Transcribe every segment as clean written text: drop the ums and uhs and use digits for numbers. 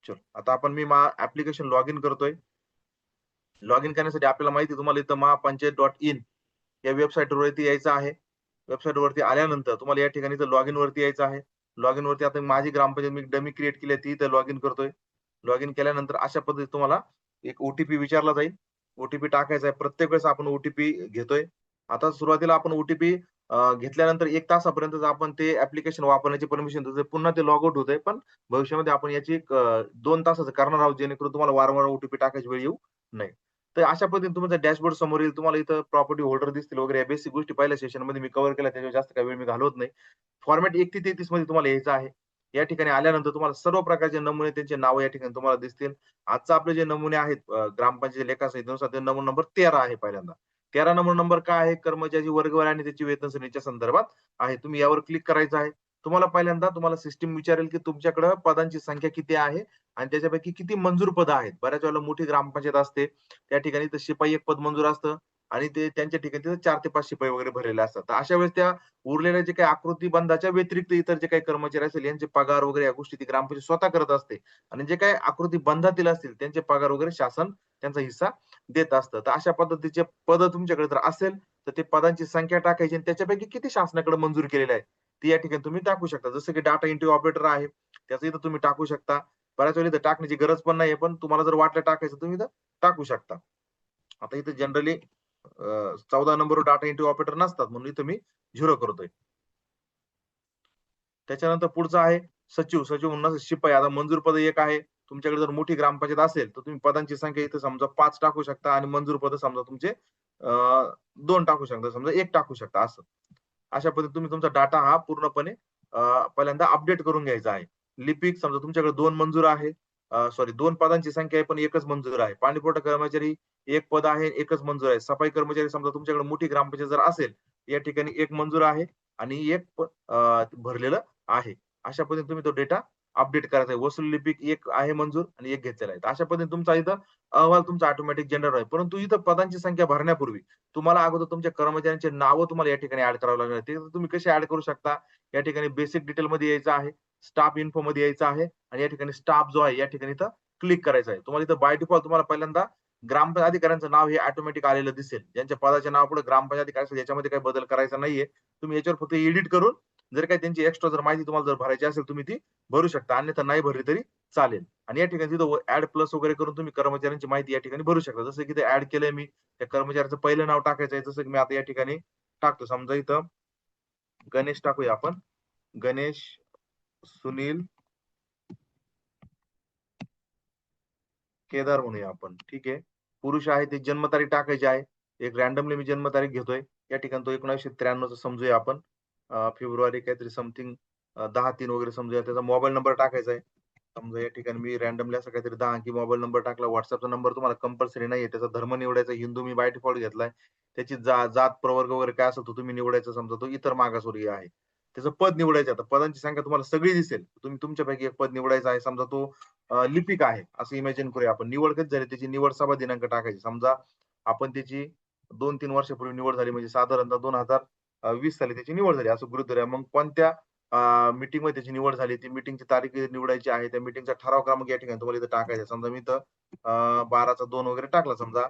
चल आता आपण मी ऍप्लिकेशन लॉग इन करतोय. लॉग इन करण्यासाठी आपल्याला माहिती आहे तुम्हाला इथं महापंचायत.in या वेबसाईट वरती यायचं आहे. वेबसाईट वरती आल्यानंतर तुम्हाला या ठिकाणी इथं लॉग इन वरती यायचं आहे. लॉग इन वरती आता माझी ग्रामपंचायत मी डमी क्रिएट केली आहे ती इथं लॉग इन करतोय. लॉग इन केल्यानंतर अशा पद्धतीने तुम्हाला एक ओटीपी विचारला जाईल. ओटीपी टाकायचा आहे. प्रत्येक वेळेस आपण ओटीपी घेतोय. आता सुरुवातीला आपण ओटीपी घेतल्यानंतर 1 तासापर्यंत आपण ते ॲप्लिकेशन वापरण्याची परमिशन देतोय. पुन्हा ते लॉग आउट होतंय. पण भविष्यामध्ये आपण याची एक 2 तासाचं करणार आहोत जेणेकरून तुम्हाला वारंवार ओटीपी टाकायची वेळ येऊ नये. तर अशा पद्धतीने तुमचा डॅशबोर्ड समोर येईल. तुम्हाला इथं प्रॉपर्टी होल्डर दिसतील वगैरे या बेसिक गोष्टी पहिल्या सेशनमध्ये मी कव्हर केल्या. त्याच्यावर जास्त काही वेळ मी घालवत नाही. फॉर्मॅट 1 ते 33 मध्ये तुम्हाला यायचं आहे. या ठिकाणी आल्यानंतर तुम्हाला सर्व प्रकारचे नमुने त्यांचे नाव या ठिकाणी तुम्हाला दिसतील. आजचा आपले जे नमुने आहेत ग्रामपंचायत लेखासंहितेनुसार ते नमुना नंबर 13 आहे पहिल्यांदा. 13 नंबर काय आहे? कर्मचाऱ्याची वर्गवारी आणि त्याची वेतन श्रेणीच्या संदर्भात आहे. तुम्ही यावर क्लिक करायचं आहे. तुम्हाला पहिल्यांदा तुम्हाला सिस्टम विचारेल, की तुमच्याकडे पदांची संख्या किती आहे आणि त्याच्यापैकी किती मंजूर पदं आहेत. बऱ्याच वेळेला मोठी ग्रामपंचायत असते. त्या ठिकाणी तर शिपाई एक पद मंजूर असतं आणि ते त्यांच्या ठिकाणी तिथं 4 ते 5 शिपाई वगैरे भरलेले असतात. तर अशा वेळेस त्या उरलेल्या जे काही आकृतीबंधाच्या व्यतिरिक्त इतर जे काही कर्मचारी असतील यांचे पगार वगैरे या गोष्टी ती ग्रामपंचायत स्वतः करत असते आणि जे काही आकृतीबंधातील असतील त्यांचे पगार वगैरे शासन त्यांचा हिस्सा देत असतं. तर अशा पद्धतीचे पद तुमच्याकडे जर असेल, तर ते पदांची संख्या टाकायची आणि त्याच्यापैकी किती शासनाकडे मंजूर केलेले आहे, ती या ठिकाणी तुम्ही टाकू शकता. जसं की डाटा एंट्री ऑपरेटर आहे, त्याचं इथं तुम्ही टाकू शकता. बऱ्याच वेळेला इथं टाकण्याची गरज पण नाहीये, पण तुम्हाला जर वाटलं टाकायचं तुम्ही इथं टाकू शकता. आता इथं जनरली 14 नंबरवर डाटा एंट्री ऑपरेटर नसतात म्हणून इथं मी 0 करतोय. त्याच्यानंतर पुढचं आहे सचिव. सचिव म्हणून शिपाई. आता मंजूर पद 1 आहे. तुमच्याकडे जर मोठी ग्रामपंचायत असेल, तर तुम्ही पदांची संख्या इथे समजा 5 टाकू शकता आणि मंजूर पद समजा तुमचे अ, 2 टाकू शकता. समजा 1 टाकू शकता असं. अशा पद्धतीने तुम्ही तुमचा डाटा हा पूर्णपणे पहिल्यांदा अपडेट करून घ्यायचा आहे. लिपिक समजा तुमच्याकडे 2 मंजूर आहे. सॉरी 2 पदांची संख्या आहे, पण 1च मंजूर आहे. पाणीपुरवठा कर्मचारी 1 पद आहे, 1च मंजूर आहे. सफाई कर्मचारी समजा तुमच्याकडे मोठी ग्रामपंचायत जर असेल, या ठिकाणी 1 मंजूर आहे आणि 1 भरलेलं आहे. अशा पद्धतीने तुम्ही तो डेटा अपडेट करायचा आहे. वसूल लिपिक 1 आहे मंजूर आणि 1 घेतलेला आहे. तर अशा पद्धतीने तुमचा इथं अहवाल तुमचा ऑटोमॅटिक जनरेट होईल. परंतु इथं पदांची संख्या भरण्यापूर्वी तुम्हाला अगोदर तुमच्या कर्मचाऱ्यांची नावं तुम्हाला या ठिकाणी ॲड करावी लागणार. ते तुम्ही कसे ॲड करू शकता? या ठिकाणी बेसिक डिटेलमध्ये यायचं आहे. स्टाफ इन्फोमध्ये यायचं आहे आणि या ठिकाणी स्टाफ जो आहे या ठिकाणी इथं क्लिक करायचं आहे. तुम्हाला इथं बाय डिफॉल्ट तुम्हाला पहिल्यांदा ग्रामपंचायत अधिकाऱ्यांचं नाव हे ऑटोमॅटिक आलेलं दिसेल. ज्यांच्या पदाच्या नावापुढे ग्रामपंचायत अधिकारी असेल याच्यामध्ये काही बदल करायचा नाहीये. तुम्ही याच्यावर फक्त एडिट करून जर काही त्यांची एक्स्ट्रा जर माहिती तुम्हाला जर भरायची असेल तुम्ही ती भरू शकता. अन्यथा नाही भरली तरी चालेल. आणि या ठिकाणी तिथं ॲड प्लस वगैरे करून तुम्ही कर्मचाऱ्यांची माहिती या ठिकाणी भरू शकता. जसं की ते ॲड केलंय मी. त्या कर्मचाऱ्याचं पहिलं नाव टाकायचं आहे. जसं की मी आता या ठिकाणी टाकतो. समजा इथं गणेश टाकूया आपण. गणेश सुनील केदार म्हणूया आपण. ठीक आहे. पुरुष आहे ते जन्मतारीख टाकायची आहे. एक रँडमली मी जन्मतारीख घेतोय. या ठिकाणी तो 1993 चा समजूया आपण. फेब्रुवारी काहीतरी समथिंग 10-3 वगैरे समजूया. त्याचा मोबाईल नंबर टाकायचा आहे. समजा या ठिकाणी मी रँडमली असं काहीतरी 10 अंकी मोबाईल नंबर टाकला. WhatsAppचा नंबर तुम्हाला कंपल्सरी नाहीये. त्याचा धर्म निवडायचा हिंदू मी बाय डिफॉल्ट घेतलाय. त्याची जात, प्रवर्ग वगैरे काय असेल तो तुम्ही निवडायचा. समजा तो इतर मागासवर्गीय आहे. त्याचं पद निवडायचं आता. पदांची संख्या तुम्हाला सगळी दिसेल. तुम्ही तुमच्यापैकी एक पद निवडायचं आहे. समजा तो लिपिक आहे असं इमॅजिन करूया आपण. निवड कधी झाली त्याची निवड सभा दिनांक टाकायची. समजा आपण त्याची 2-3 वर्षापूर्वी निवड झाली म्हणजे साधारणतः 2020 साली त्याची निवड झाली असं गृहीत धरूया. मग कोणत्या मीटिंगमध्ये त्याची निवड झाली, ती मीटिंगची तारीख निवडायची आहे. त्या मीटिंगचा ठराव क्रमांक या ठिकाणी तुम्हाला इथं टाकायचा आहे. समजा मी इथं 12चा 2 वगैरे टाकला समजा.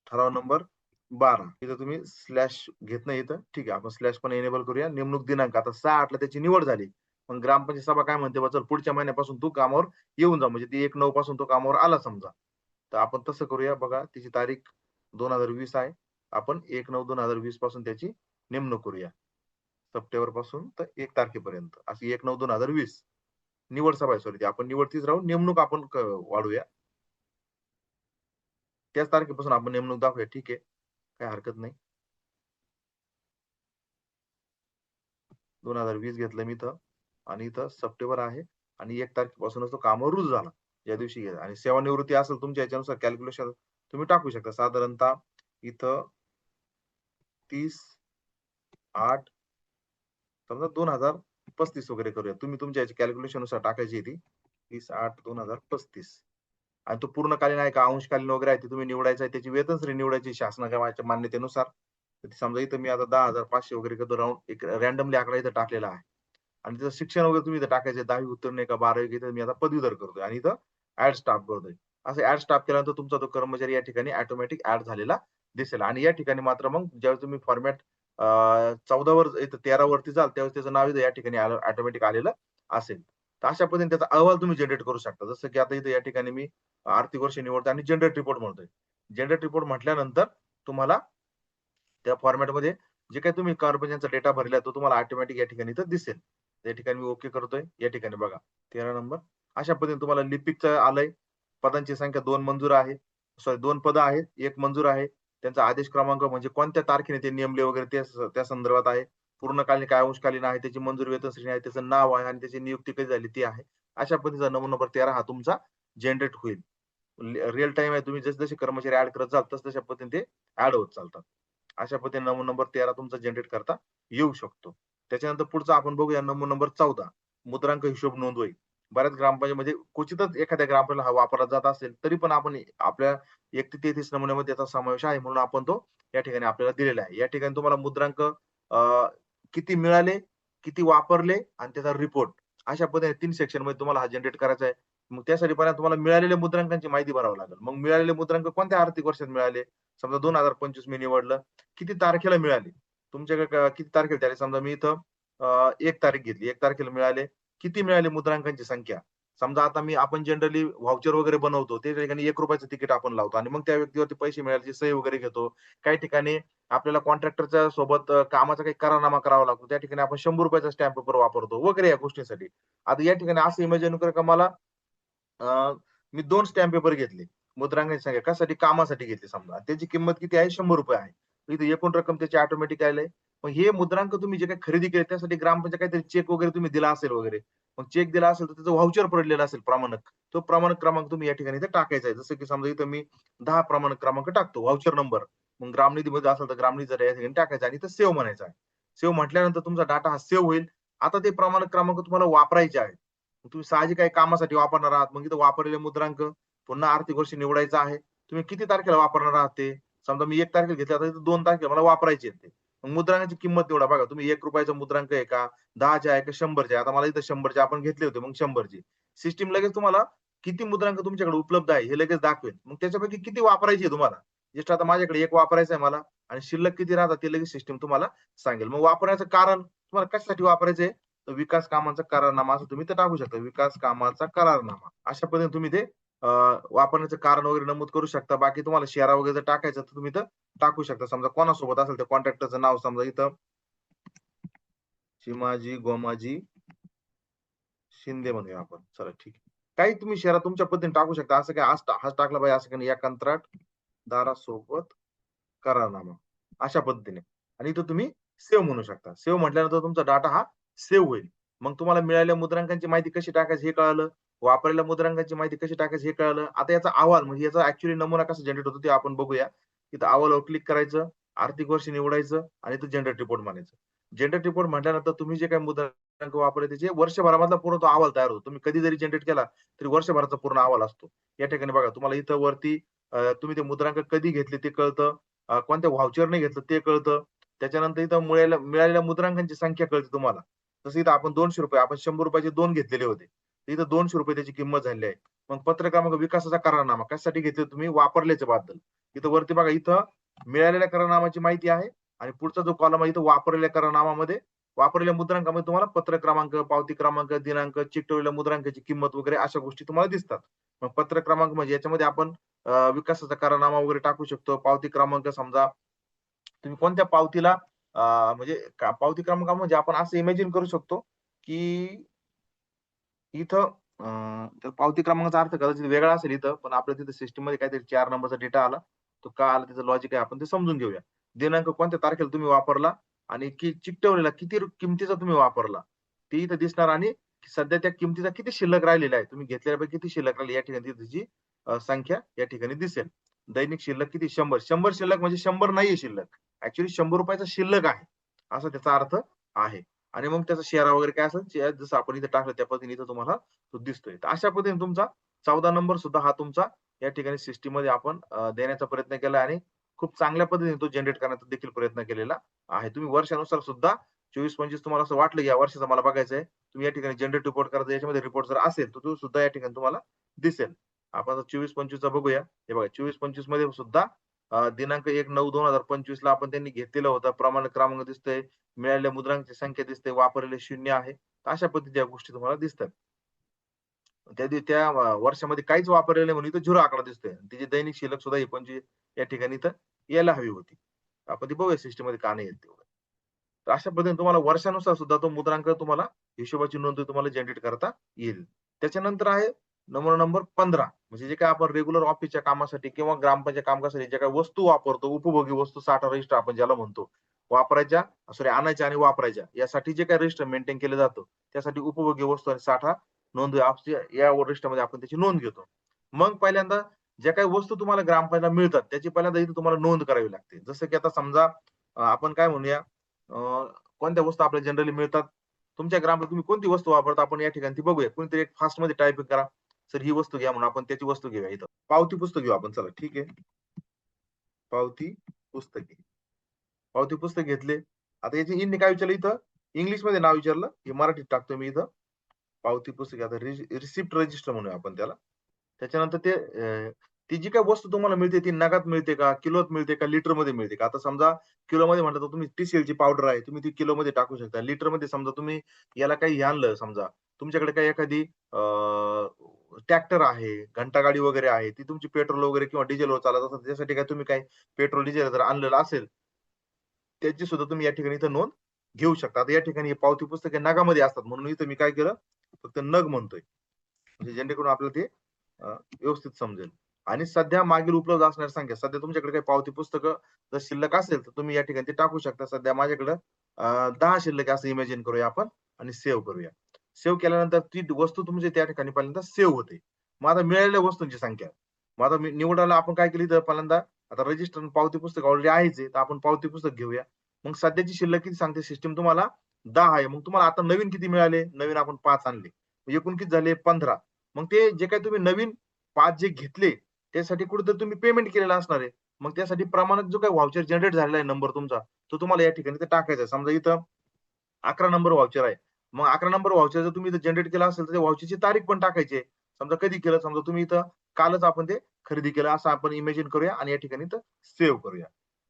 ठराव नंबर 12. इथं तुम्ही स्लॅश घेत नाही इथं. ठीक आहे. आपण स्लॅश पण एनेबल करूया. नेमणूक दिनांक आता 6/8 ला त्याची निवड झाली. मग ग्रामपंचायत सभा काय म्हणते, "चल पुढच्या महिन्यापासून तू कामावर येऊन जा." म्हणजे ती 1/9 पासून तो कामावर आला समजा. तर आपण तसं करूया बघा. तिची तारीख 2020 आहे. आपण 1/9/2020 पासून त्याची नेमणूक करूया. सप्टेंबर पासून तर 1 तारखेपर्यंत. अशी 1/9/2020 निवड सभा आहे सॉरी ती. आपण निवड तीच राहू. नेमणूक आपण वाढवूया. त्याच तारखेपासून आपण नेमणूक दाखवूया. ठीक आहे. काही हरकत नाही. 2020 घेतलं मी इथं आणि इथं सप्टेंबर आहे आणि 1 तारखेपासूनच तो कामावर रुजू झाला. ज्या दिवशी गेला आणि सेवानिवृत्ती असेल तुमच्या ह्याच्यानुसार कॅल्क्युलेशन तुम्ही टाकू शकता. साधारणतः इथं 30/8 समजा 2035 वगैरे करूया. तुम्ही तुमच्या ह्याच्या कॅल्क्युलेशननुसार टाकायची आहे ती. 30/8/2035 आणि तो पूर्णकालीन आहे का अंशकालीन वगैरे आहे ते तुम्ही निवडायचं आहे. त्याची वेतन श्रेणी निवडायची शासनाच्या मान्यतेनुसार. तर समजा इथं मी आता 10,500 वगैरे करतो राउंड एक रँडमली आकडा इथं टाकलेला आहे. आणि त्याचं शिक्षण वगैरे तुम्ही इथं टाकायचं 10वी उत्तीर्ण आहे का 12वी इथं मी आता पदवीधर करतोय आणि इथं ऍड स्टाफ करतोय. असं ऍड स्टाफ केल्यानंतर तुमचा तो कर्मचारी या ठिकाणी ऑटोमॅटिक ऍड झालेला दिसेल आणि या ठिकाणी मात्र मग ज्यावेळेस तुम्ही फॉर्मॅट 14 वर 13 वरती जाल त्यावेळेस त्याचं नाव इथं या ठिकाणी ऑटोमॅटिक आलेलं असेल. तर अशा पद्धतीने त्याचा अहवाल तुम्ही जनरेट करू शकता. जसं की आता इथे या ठिकाणी मी आर्थिक वर्ष निवडतो आणि जनरेट रिपोर्ट म्हणतोय. जनरेट रिपोर्ट म्हटल्यानंतर तुम्हाला त्या फॉर्मॅटमध्ये जे काही तुम्ही कर्मचाऱ्यांचा डेटा भरलाय तो तुम्हाला ऑटोमॅटिक या ठिकाणी इथं दिसेल. या ठिकाणी मी ओके करतोय. या ठिकाणी बघा 13 नंबर. अशा पद्धतीने तुम्हाला लिपिकचं आलंय. पदांची संख्या 2 मंजूर आहे. सॉरी 2 पदं आहेत, 1 मंजूर आहे. त्यांचा आदेश क्रमांक म्हणजे कोणत्या तारखेने ते नेमले वगैरे त्या संदर्भात आहे. पूर्णकालीन काय अंशकालीन आहे, त्याची मंजुरी वेतन श्रेणी आहे, त्याचं नाव आहे आणि त्याची नियुक्ती कधी झाली ती आहे. अशा पद्धतीचा नमुना नंबर 13 हा तुमचा जनरेट होईल. रिअल टाईम आहे. तुम्ही जसे-जसे कर्मचारी ॲड करत जाल, तशा पद्धतीने ते ॲड होत चालतात. अशा पद्धतीने नमुना नंबर 13 तुमचा जनरेट करता येऊ शकतो. त्याच्यानंतर पुढचा आपण बघूया नमुना नंबर 14 मुद्रांक हिशोब नोंदवही. बऱ्याच ग्रामपंचायतीमध्ये क्वचितच एखाद्या ग्रामपंचायतीला हा वापरला जात असेल, तरी पण आपण आपल्या 1 ते 33 नमुन्यामध्ये त्याचा समावेश आहे म्हणून आपण तो या ठिकाणी आपल्याला दिलेला आहे. या ठिकाणी तुम्हाला मुद्रांक किती मिळाले, किती वापरले आणि त्याचा रिपोर्ट अशा पद्धतीने 3 सेक्शनमध्ये तुम्हाला हा जनरेट करायचा आहे. मग त्यासाठी पहिल्यांदा तुम्हाला मिळालेल्या मुद्रांकांची माहिती भरावी लागेल. मग मिळालेले मुद्रांक कोणत्या आर्थिक वर्षात मिळाले? समजा 2025 मी निवडलं. किती तारखेला मिळाले? तुमच्याकडे किती तारखेला झाले? समजा मी इथं 1 तारीख घेतली. 1 तारखेला मिळाले. किती मिळाले मुद्रांकांची संख्या? समजा आता आपण जनरली व्हाउचर वगैरे बनवतो. त्या ठिकाणी ₹1 तिकीट आपण लावतो आणि मग त्या व्यक्तीवरती पैसे मिळाल्याची सही वगैरे घेतो. काही ठिकाणी आपल्याला कॉन्ट्रॅक्टरच्या सोबत कामाचा काही करारनामा करावा लागतो. त्या ठिकाणी आपण ₹100 स्टॅम्प पेपर वापरतो वगैरे या गोष्टींसाठी. आता या ठिकाणी असं इमॅजिन करा का मला मी 2 स्टॅम्प पेपर घेतले. मुद्रांकांची संख्या कशासाठी? कामासाठी घेतली समजा. त्याची किंमत किती आहे? ₹100 आहे. इथे एकूण रक्कम त्याची ऑटोमॅटिक आले. मग हे मुद्रांक तुम्ही जे काही खरेदी केले त्यासाठी ग्रामपंचायत काहीतरी चेक वगैरे तुम्ही दिला असेल वगैरे. मग चेक दिला असेल तर त्याचं व्हाउचर पडलेलं असेल प्रमाणक. तो प्रमाणक क्रमांक तुम्ही या ठिकाणी इथे टाकायचा आहे. जसं की समजा इथं मी 10 प्रमाणक क्रमांक टाकतो व्हाउचर नंबर. मग ग्रामनिधीमध्ये असेल तर ग्रामनिधी जरा या ठिकाणी टाकायचा आणि इथं सेव्ह म्हणायचं आहे. सेव्ह म्हटल्यानंतर तुमचा डाटा हा सेव्ह होईल. आता ते प्रमाणक क्रमांक तुम्हाला वापरायचे आहेत. तुम्ही साहजिक काही कामासाठी वापरणार आहात. मग इथं वापरलेले मुद्रांक पुन्हा आर्थिक वर्ष निवडायचं आहे. तुम्ही किती तारखेला वापरणार आहात ते? समजा मी 1 तारखेला घेतलं, तर 2 तारखेला मला वापरायचे आहेत ते. मग मुद्रांकाची किंमत निवडा. बघा तुम्ही ₹1 मुद्रांक आहे का? 10चे आहे का 100चे आहे? आता मला इथं 100चे आपण घेतले होते, मग 100चे. सिस्टम लगेच तुम्हाला किती मुद्रांक तुमच्याकडे उपलब्ध आहे हे लगेच दाखवेल. मग त्याच्यापैकी किती वापरायची आहे तुम्हाला? जस्ट आता माझ्याकडे 1 वापरायचा आहे मला आणि शिल्लक किती राहतात ते लगेच सिस्टम तुम्हाला सांगेल. मग वापरण्याचं कारण तुम्हाला कशासाठी वापरायचंय? तर विकास कामाचा करारनामा असं तुम्ही ते टाकू शकता. विकास कामाचा करारनामा. अशा पद्धतीने तुम्ही ते वापरण्याचं कारण वगैरे नमूद करू शकता. बाकी तुम्हाला शेरा वगैरे जर टाकायचं तर तुम्ही इथं टाकू शकता. समजा कोणासोबत असेल त्या कॉन्ट्रॅक्टरचं नाव समजा इथं चिमाजी गोमाजी शिंदे म्हणूया आपण. चला ठीक आहे. काही तुम्ही शेरा तुमच्या पद्धतीने टाकू शकता. असं काय हाच टाकला पाहिजे असं काही नाही. या कंत्राटदारासोबत करारनामा. अशा पद्धतीने. आणि इथं तुम्ही सेव्ह म्हणू शकता. सेव्ह म्हटल्यानंतर तुमचा डाटा हा सेव्ह होईल. मग तुम्हाला मिळालेल्या मुद्रांकांची माहिती कशी टाकायची हे कळालं. वापरलेल्या मुद्रांकांची माहिती कशी टाकायची हे कळालं. आता याचा अहवाल म्हणजे याचा ॲक्चुअली नमुना कसा जनरेट होतो ते आपण बघूया. इथं अहवालावर क्लिक करायचं, आर्थिक वर्ष निवडायचं आणि इथं जनरेट रिपोर्ट म्हणायचं. जनरेट रिपोर्ट म्हटल्यानंतर तुम्ही जे काही मुद्रांक वापरले त्याचे वर्षभरामधला पूर्ण तो अहवाल तयार होतो. तुम्ही कधी जरी जनरेट केला तरी वर्षभराचा पूर्ण अहवाल असतो. या ठिकाणी बघा तुम्हाला इथं वरती तुम्ही ते मुद्रांक कधी घेतले ते कळतं. कोणत्या व्हाउचरने घेतलं ते कळतं. त्याच्यानंतर इथं मिळालेल्या मुद्रांकांची संख्या कळते तुम्हाला. जसं इथं आपण ₹200 आपण ₹100 2 घेतलेले होते. तर इथं ₹200 त्याची किंमत झालेली आहे. मग पत्र क्रमांक विकासाचा करारनामा कशासाठी घेतले तुम्ही? वापरल्याच्या बद्दल. इथं वरती बघा इथं मिळालेल्या करारनामाची माहिती आहे आणि पुढचा जो कॉलम आहे इथं वापरलेल्या करारनामामध्ये वापरलेल्या मुद्रांकामध्ये तुम्हाला पत्र क्रमांक, पावती क्रमांक, दिनांक, चिकटवलेल्या मुद्रांकाची किंमत वगैरे अशा गोष्टी तुम्हाला दिसतात. मग पत्र क्रमांक म्हणजे याच्यामध्ये आपण विकासाचा करारनामा वगैरे टाकू शकतो. पावती क्रमांक समजा तुम्ही कोणत्या पावतीला म्हणजे पावती क्रमांक म्हणजे आपण असं इमॅजिन करू शकतो, की इथं तर पावती क्रमांकाचा अर्थ कदाचित वेगळा असेल इथं, पण आपल्या तिथं सिस्टममध्ये काहीतरी 4 नंबरचा डेटा आला. तो का आला त्याचं लॉजिक आहे आपण ते समजून घेऊया. दिनांक कोणत्या तारखेला तुम्ही वापरला आणि चिकटवलेला किती किमतीचा तुम्ही वापरला, ते इथं दिसणार आणि सध्या त्या किमतीचा किती शिल्लक राहिलेला आहे. तुम्ही घेतलेल्यापैकी किती शिल्लक राहिली या ठिकाणी त्याची संख्या या ठिकाणी दिसेल. दैनिक शिल्लक किती 100. 100 शिल्लक म्हणजे 100 नाहीये शिल्लक. ॲक्चुअली ₹100 शिल्लक आहे. असा त्याचा अर्थ आहे. आणि मग त्याचा शेरा वगैरे काय असेल, जसं आपण इथे टाकलं त्या पद्धतीने इथं तुम्हाला तो दिसतोय. तर अशा पद्धतीने तुमचा 14 नंबर सुद्धा हा तुमचा या ठिकाणी सिस्टममध्ये आपण देण्याचा प्रयत्न केला आणि खूप चांगल्या पद्धतीने तो जनरेट करण्याचा देखील प्रयत्न केलेला आहे. तुम्ही वर्षानुसार सुद्धा 24-25 तुम्हाला असं वाटलं, या वर्षाचा मला बघायचं आहे. तुम्ही या ठिकाणी जनरेट रिपोर्ट करायचा याच्यामध्ये रिपोर्ट जर असेल, तर तो सुद्धा या ठिकाणी तुम्हाला दिसेल. आपण आता 24-25 चा बघूया. हे बघा 24-25 मध्ये सुद्धा दिनांक 1/9/2025 ला आपण त्यांनी घेतलेला होता. प्रमाण क्रमांक दिसतोय, मिळालेल्या मुद्रांची संख्या दिसते, वापरलेले शून्य आहे. तर अशा पद्धतीच्या गोष्टी तुम्हाला दिसतात. त्या वर्षामध्ये काहीच वापरलेलं नाही म्हणून इथं 0 आकडा दिसतोय. तिची दैनिक शिल्लक सुद्धा 25 या ठिकाणी इथं यायला हवी होती. आपण ती बघूया सिस्टममध्ये का नाही येत तेवढं. तर अशा पद्धतीने तुम्हाला वर्षानुसार सुद्धा तो मुद्रांक तुम्हाला हिशोबाची नोंद तुम्हाला जनरेट करता येईल. त्याच्यानंतर आहे नंबर 15 म्हणजे जे काही आपण रेग्युलर ऑफिसच्या कामासाठी किंवा ग्रामपंचायत कामकाजासाठी ज्या काही वस्तू वापरतो, उपभोगी वस्तू साठा रजिस्टर आपण ज्याला म्हणतो. वापरायच्या आणायच्या आणि वापरायच्या यासाठी जे काही रजिस्टर मेंटेन केलं जातं, त्यासाठी उपभोगी वस्तू आणि साठा नोंद या रजिस्टरमध्ये आपण त्याची नोंद घेतो. मग पहिल्यांदा ज्या काही वस्तू तुम्हाला ग्रामपंचायतला मिळतात, त्याची पहिल्यांदा इथे तुम्हाला नोंद करावी लागते. जसं की आता समजा आपण काय म्हणूया कोणत्या वस्तू आपल्याला जनरली मिळतात. तुमच्या ग्रामपंचायत तुम्ही कोणती वस्तू वापरता आपण या ठिकाणी ती बघूया. कोणीतरी एक फास्टमध्ये टायपिंग करा. सर ही वस्तू घ्या म्हणून आपण त्याची वस्तू घेऊया इथं. पावती पुस्तक घेऊ आपण चला ठीक आहे. पावती पुस्तके. पावती पुस्तक घेतले. आता याची ईनने काय विचारलं इथं? इंग्लिशमध्ये नाव विचारलं. हे मराठीत टाकतो मी इथं. पावती पुस्तके आता रिसिप्ट रजिस्टर म्हणूया आपण त्याला. त्याच्यानंतर ती जी काही वस्तू तुम्हाला मिळते ती नगात मिळते का, किलोत मिळते का, लिटरमध्ये मिळते का? आता समजा किलोमध्ये म्हटलं तर तुम्ही TCLची पावडर आहे. तुम्ही ती किलोमध्ये टाकू शकता. लिटरमध्ये समजा तुम्ही याला काही हे आणलं समजा, तुमच्याकडे काही एखादी ट्रॅक्टर आहे, घंटागाडी वगैरे आहे. ती तुमची पेट्रोल वगैरे किंवा डिझेलवर चालत असेल त्यासाठी काय तुम्ही काय पेट्रोल, डिझेल जर आणलेलं असेल, त्याची सुद्धा तुम्ही या ठिकाणी इथं नोंद घेऊ शकता. आता या ठिकाणी ही पावती पुस्तके नगामध्ये असतात म्हणून इथं मी काय केलं, फक्त नग म्हणतोय. म्हणजे जेणेकरून आपल्याला ते व्यवस्थित समजेल. आणि सध्या मागील उपलब्ध असणाऱ्या संख्या, सध्या तुमच्याकडे काही पावती पुस्तकं जर शिल्लक असेल, तर तुम्ही या ठिकाणी ते टाकू शकता. सध्या माझ्याकडं 10 शिल्लक आहे असं इमॅजिन करूया आपण आणि सेव्ह करूया. सेव्ह केल्यानंतर ती वस्तू तुमची त्या ठिकाणी पहिल्यांदा सेव्ह होते. मग आता मिळालेल्या वस्तूंची संख्या. मग आता मी निवडायला आपण काय केली तर पहिल्यांदा आता रजिस्टर पावती पुस्तक ऑलरेडी आहेच आहे, तर आपण पावती पुस्तक घेऊया. मग सध्याची शिल्लक किती सांगते सिस्टम तुम्हाला 10 आहे. मग तुम्हाला आता नवीन किती मिळाले? नवीन आपण 5 आणले. एकूण किती झाले? 15. मग ते जे काही तुम्ही नवीन 5 जे घेतले, त्यासाठी कुठेतरी तुम्ही पेमेंट केलेलं असणार आहे. मग त्यासाठी प्रमाणित जो काही व्हाउचर जनरेट झालेला आहे नंबर तुमचा, तो तुम्हाला या ठिकाणी टाकायचा आहे. समजा इथं 11 नंबर व्हाउचर आहे. मग 11 नंबर व्हाउचर जर तुम्ही जनरेट केला असेल, तर त्या व्हाउचरची तारीख पण टाकायची आहे. समजा कधी केलं, समजा तुम्ही इथं कालच आपण ते खरेदी केलं असं आपण इमॅजिन करूया आणि या ठिकाणी इथं सेव्ह करूया.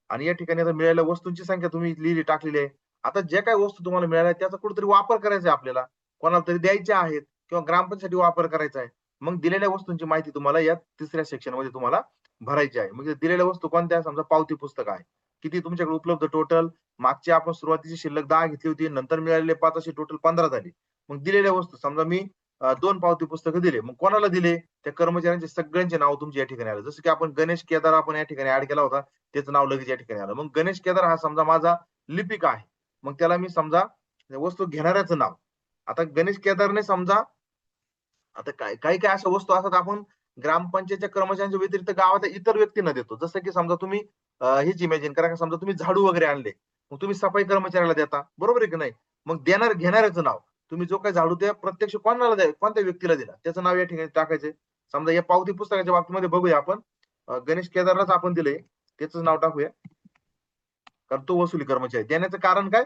आणि या ठिकाणी आता मिळालेल्या वस्तूंची संख्या तुम्ही लिहिली टाकलेली आहे. आता ज्या काही वस्तू तुम्हाला मिळाल्या त्याचा कुठेतरी वापर करायचा आहे आपल्याला. कोणाला तरी द्यायच्या आहेत किंवा ग्रामपंचायतीसाठी वापर करायचा आहे. मग दिलेल्या वस्तूंची माहिती तुम्हाला या तिसऱ्या सेक्शनमध्ये तुम्हाला भरायची आहे. म्हणजे दिलेल्या वस्तू कोणत्या? समजा पावती पुस्तक आहे. किती तुमच्याकडे उपलब्ध टोटल? मागची आपण सुरुवातीची शिल्लक 10 घेतली होती. नंतर मिळालेले 5 असे टोटल 15 झाली. मग दिलेल्या वस्तू समजा मी 2 पावती पुस्तकं दिले. मग कोणाला दिले? त्या कर्मचाऱ्यांचे सगळ्यांचे नाव तुमच्या या ठिकाणी आलं. जसं की आपण गणेश केदार आपण या ठिकाणी ॲड केला होता. त्याचं नाव लगेच या ठिकाणी आलं. मग गणेश केदार हा समजा माझा लिपिक आहे. मग त्याला मी समजा वस्तू घेणाऱ्याचं नाव. आता गणेश केदारने समजा आता काही अशा वस्तू असतात आपण ग्रामपंचायतच्या कर्मचाऱ्यांच्या व्यतिरिक्त गावाच्या इतर व्यक्तींना देतो. जसं की समजा तुम्ही हेच इमॅजिन करा, की समजा तुम्ही झाडू वगैरे आणले. मग तुम्ही सफाई कर्मचाऱ्याला देता. बरोबर आहे की नाही? मग घेणाऱ्याचं नाव. तुम्ही जो काही झाडू त्या प्रत्यक्ष कोणाला कोणत्या व्यक्तीला दिला, त्याचं नाव या ठिकाणी टाकायचंय. समजा या पावती पुस्तकाच्या बाबतीमध्ये बघूया आपण. गणेश केदारलाच आपण दिलंय. त्याचं नाव टाकूया. कारण तो वसुली कर्मचारी. देण्याचं कारण काय?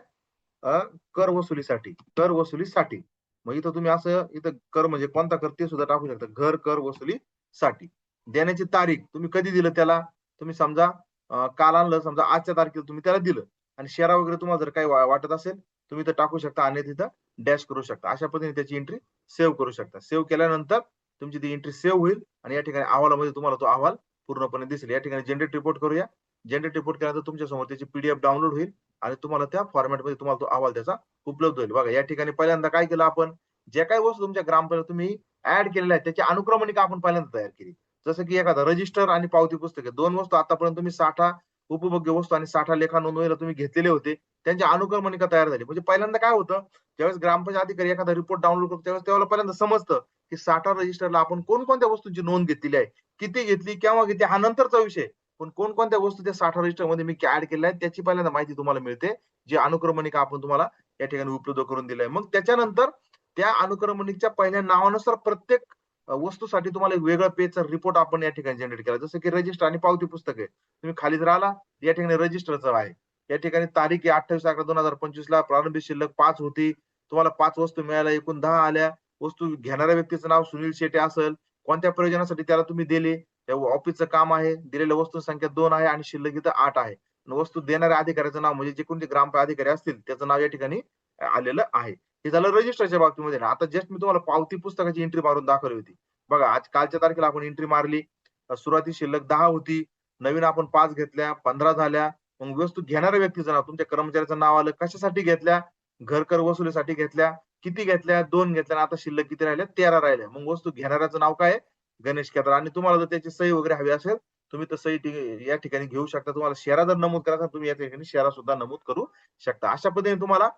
अ, कर वसुलीसाठी. कर वसुलीसाठी. मग इथं तुम्ही असं इथं कर म्हणजे कोणता कर ते सुद्धा टाकू शकता. कर वसुलीसाठी. देण्याची तारीख तुम्ही कधी दिलं त्याला? तुम्ही समजा काल आणलं समजा आजच्या तारखेला तुम्ही त्याला दिलं आणि शेरा वगैरे तुम्हाला जर काही वाटत असेल, तुम्ही इथं टाकू शकता आणि तिथं डॅश करू शकता. अशा पद्धतीने त्याची एंट्री सेव्ह करू शकता. सेव्ह केल्यानंतर तुमची ती एंट्री सेव्ह होईल आणि या ठिकाणी अहवालामध्ये तुम्हाला तो अहवाल पूर्णपणे दिसेल. या ठिकाणी जनरेट रिपोर्ट करूया. जनरेट रिपोर्ट केल्यानंतर तुमच्यासमोर त्याची PDF डाउनलोड होईल आणि तुम्हाला त्या फॉर्मॅटमध्ये तुम्हाला तो अहवाल त्याचा उपलब्ध होईल. बघा या ठिकाणी पहिल्यांदा काय केलं आपण, ज्या काही वस्तू तुमच्या ग्रामपंचायत तुम्ही ॲड केलेल्या आहेत, त्याची अनुक्रमणिका आपण पहिल्यांदा तयार केली. जसं की एखादा रजिस्टर आणि पावती पुस्तके 2 वस्तू आतापर्यंत तुम्ही साठा, उपभोग्य वस्तू आणि साठा लेखा नोंदवायला तुम्ही घेतलेले होते. त्यांची अनुक्रमणिका तयार झाली. म्हणजे पहिल्यांदा काय होतं, ज्यावेळेस ग्रामपंचायत अधिकारी एखादा रिपोर्ट डाउनलोड करतो, त्यावेळेस त्याला पहिल्यांदा समजतं, की साठा रजिस्टरला आपण कोणकोणत्या वस्तूंची नोंद घेतलेली आहे, किती घेतली, केव्हा घेतली हा नंतरचा विषय. पण कोणकोणत्या वस्तू त्या साठा रजिस्टरमध्ये मी ॲड केलेल्या आहेत, त्याची पहिल्यांदा माहिती तुम्हाला मिळते. जी अनुक्रमणिका आपण तुम्हाला या ठिकाणी उपलब्ध करून दिली आहे. मग त्याच्यानंतर त्या अनुक्रमणिकेच्या पहिल्या नावानुसार प्रत्येक वस्तूसाठी तुम्हाला एक वेगळा पेजचा रिपोर्ट आपण या ठिकाणी जनरेट केला. जसं की रजिस्टर आणि पावती पुस्तक आहे. तुम्ही खाली जर आला, या ठिकाणी रजिस्टरचं आहे. या ठिकाणी तारीख आहे 28/11/2025 ला प्रारंभिक शिल्लक 5 होती. तुम्हाला 5 वस्तू मिळाल्या, एकूण 10 आल्या. वस्तू घेणाऱ्या व्यक्तीचं नाव सुनील शेटे असेल. कोणत्या प्रयोजनासाठी त्याला तुम्ही दिले, त्या ऑफिसचं काम आहे, दिलेल्या वस्तूंची संख्या 2 आहे आणि शिल्लक इथं 8 आहे. वस्तू देणाऱ्या अधिकाऱ्याचं नाव म्हणजे जे कोणते ग्रामपंचायत अधिकारी असतील त्याचं नाव या ठिकाणी आलेलं आहे. हे झालं रजिस्टरच्या बाबतीमध्ये. आता जस्ट मी तुम्हाला पावती पुस्तकाची एंट्री मारून दाखवली होती. बघा आज कालच्या तारखेला आपण एंट्री मारली. सुरुवातीस शिल्लक 10 होती. नवीन आपण 5 घेतल्या, 15 झाल्या. मग वस्तू घेणाऱ्या व्यक्तीचं नाव, तुमच्या कर्मचाऱ्याचं नाव आलं. कशासाठी घेतल्या? घरकर वसुलीसाठी घेतल्या. किती घेतल्या? 2 घेतल्या आणि आता शिल्लक किती राहिल्या? 13 राहिल्या. मग वस्तू घेणाऱ्याचं नाव काय आहे? गणेश केदार आणि तुम्हाला जर त्याची सही वगैरे हवी असेल, तुम्ही तर सही या ठिकाणी घेऊ शकता. तुम्हाला शेरा जर नमूद करायचा तुम्ही या ठिकाणी शेरा सुद्धा नमूद करू शकता. अशा पद्धतीने तुम्हाला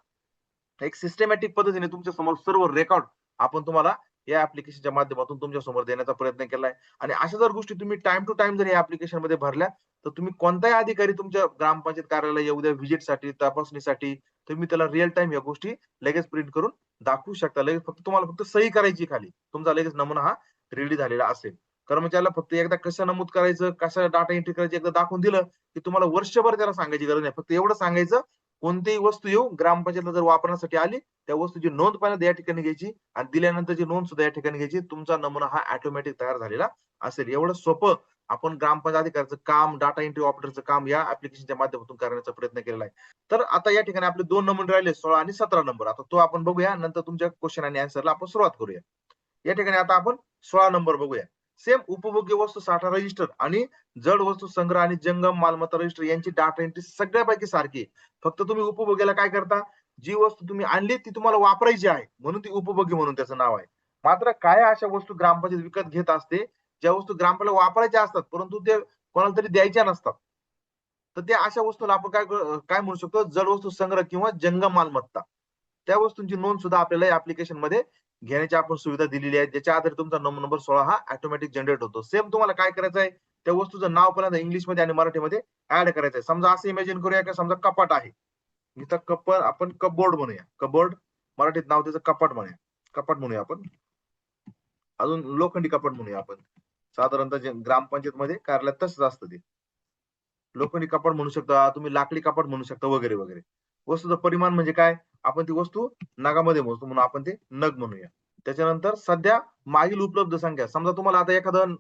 एक सिस्टमॅटिक पद्धतीने तुमच्या समोर सर्व रेकॉर्ड आपण तुम्हाला या ऍप्लिकेशनच्या माध्यमातून तुमच्या समोर देण्याचा प्रयत्न केलाय. आणि अशा जर गोष्टी तुम्ही टाइम टू टाइम जर या ऍप्लिकेशन मध्ये भरल्या, तर तुम्ही कोणताही अधिकारी तुमच्या ग्रामपंचायत कार्यालयाला येऊ द्या व्हिजिटसाठी, तपासणीसाठी, तुम्ही त्याला रिअल टाइम या गोष्टी लगेच प्रिंट करून दाखवू शकता. लगेच तुम्हाला फक्त सही करायची खाली. तुमचा लगेच नमुना हा रेडी झालेला असेल. कर्मचाऱ्याला फक्त एकदा कसं नमूद करायचं, कसं डाटा एंट्री करायची एकदा दाखवून दिलं, की तुम्हाला वर्षभर त्याला सांगायची गरज नाही. फक्त एवढं सांगायचं, कोणतीही वस्तू येऊ ग्रामपंचायतला जर वापरण्यासाठी आली, त्या वस्तूची नोंद पहिल्यांदा या ठिकाणी घ्यायची आणि दिल्यानंतरची नोंद सुद्धा या ठिकाणी घ्यायची. तुमचा नमुना हा ऑटोमॅटिक तयार झालेला असेल. एवढं सोपं आपण ग्रामपंचायत अधिकाऱ्याचं काम, डाटा एंट्री ऑपरेटरचं काम या ऍप्लिकेशनच्या माध्यमातून करण्याचा प्रयत्न केलेला आहे. तर आता या ठिकाणी आपले 2 नंबर राहिले 16 आणि 17 नंबर. आता तो आपण बघूया. नंतर तुमच्या क्वेश्चन आणि आन्सरला आपण सुरुवात करूया. या ठिकाणी आता आपण 16 नंबर बघूया. सेम उपभोग्य वस्तू साठा रजिस्टर आणि जड वस्तू संग्रह आणि जंगम मालमत्ता रजिस्टर यांची डाटा एंट्री सगळ्यापैकी सारखी आहे. फक्त तुम्ही उपभोग्याला काय करता, जी वस्तू तुम्ही आणली ती तुम्हाला वापरायची आहे म्हणून ती उपभोग्य म्हणून त्याचं नाव आहे. मात्र काय अशा वस्तू ग्रामपंचायत विकत घेत असते, ज्या वस्तू ग्रामपंचायत वापरायच्या असतात परंतु ते कोणाला तरी द्यायच्या नसतात. तर त्या अशा वस्तूला आपण काय म्हणू शकतो, जड वस्तू संग्रह किंवा जंगम मालमत्ता. त्या वस्तूंची नोंद सुद्धा आपल्याला या ऍप्लिकेशन मध्ये घेण्याची आपण सुविधा दिलेली आहे. ज्याच्या आधारे तुमचा नंबर 16 हा ऑटोमॅटिक जनरेट होतो. सेम तुम्हाला काय करायचं आहे, त्या वस्तूचं नाव पहिल्यांदा इंग्लिशमध्ये आणि मराठीमध्ये ऍड करायचं आहे. समजा असं इमॅजिन करूया की समजा कपाट आहे. इथं आपण कपबोर्ड म्हणूया. कपबोर्ड मराठीत नाव त्याचं कपाट म्हणूया. कपाट म्हणूया आपण. अजून लोखंडी कपाट म्हणूया आपण. साधारणतः जे ग्रामपंचायतमध्ये कार्यालयात तसंच असतं ते. लोखंडी कपाट म्हणू शकता, तुम्ही लाकडी कपाट म्हणू शकता वगैरे, वगैरे. वस्तूचं परिमाण म्हणजे काय? आपण ती वस्तू नगामध्ये मोजतो म्हणून आपण ते नग म्हणूया. त्याच्यानंतर सध्या मागील उपलब्ध संख्या. समजा तुम्हाला आता एखादं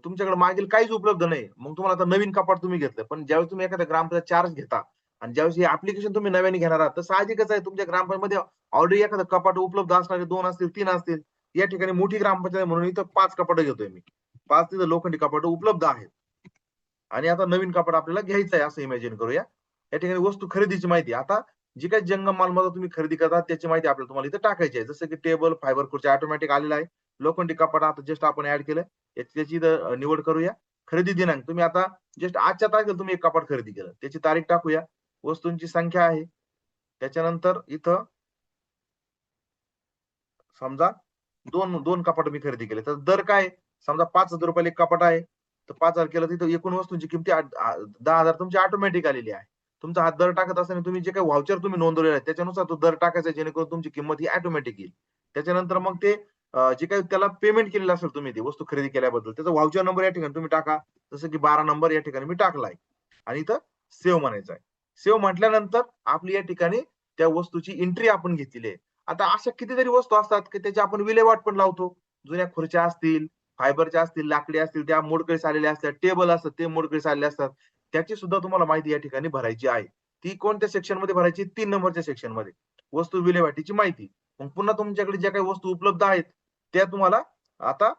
तुमच्याकडे मागील काहीच उपलब्ध नाही. मग तुम्हाला आता नवीन कपाट तुम्ही घेतलं. पण ज्यावेळेस तुम्ही एखाद्या ग्रामपंचायत चार्ज घेता आणि ज्यावेळेस हे ऍप्लिकेशन तुम्ही नव्याने घेणार आहात, तर साहजिकच आहे तुमच्या ग्रामपंचायतमध्ये ऑलरेडी एखादं कपाट उपलब्ध असणारे 2 असतील, 3 असतील. या ठिकाणी मोठी ग्रामपंचायत म्हणून इथं 5 कपाटं घेतोय मी. 5 तिथं लोखंडी कपाटं उपलब्ध आहेत. आणि आता नवीन कपाट आपल्याला घ्यायचं आहे असं इमॅजिन करूया. या ठिकाणी वस्तू खरेदीची माहिती. आता जी काही जंगम मालमत्ता तुम्ही खरेदी करता त्याची माहिती आपल्याला तुम्हाला इथे टाकायची आहे. जसं की टेबल, फायबर खुर्ची ऑटोमॅटिक आलेला आहे. लोखंडी कपाट आता जस्ट आपण ऍड केलं. त्याची इथं निवड करूया. खरेदी दिनांक तुम्ही आता जस्ट आजच्या तारखेला तुम्ही एक कपाट खरेदी केलं. त्याची तारीख टाकूया. वस्तूंची संख्या आहे. त्याच्यानंतर इथं समजा 2 कपाट मी खरेदी केले. तर दर काय? समजा ₹5,000 एक कपाट आहे. तर 5,000 केलं तिथं एकूण वस्तूंची किमती 10,000 तुमची ऑटोमॅटिक आलेली आहे. तुमचा हा दर टाकत असताना तुम्ही जे काही व्हाउचर तुम्ही नोंदवलेलं आहे त्याच्यानुसार तो दर टाकायचा जेणेकरून तुमची किंमत ही ऑटोमॅटिक येईल. त्याच्यानंतर मग ते जे काही त्याला पेमेंट केलेलं असेल तुम्ही ती वस्तू खरेदी केल्याबद्दल त्याचा व्हाउचर नंबर या ठिकाणी तुम्ही टाका. जसं की 12 नंबर या ठिकाणी मी टाकलाय आणि इथं सेव्ह म्हणायचं आहे. सेव्ह म्हटल्यानंतर आपली या ठिकाणी त्या वस्तूची एंट्री आपण घेतलेली आहे. आता अशा कितीतरी वस्तू असतात की त्याची आपण विल्हेवाट पण लावतो. जुन्या खुर्च्या असतील, फायबरच्या असतील, लाकडी असतील, त्या मोडकळीस आलेल्या असतात. टेबल असतात, ते मोडकळीस आलेले असतात. त्याची सुद्धा तुम्हाला माहिती या ठिकाणी भरायची आहे. ती कोणत्या सेक्शनमध्ये भरायची? 3 नंबरच्या सेक्शनमध्ये. वस्तू विल्हेवाटीची माहिती. मग पुन्हा तुमच्याकडे ज्या काही वस्तू उपलब्ध आहेत, त्या तुम्हाला आता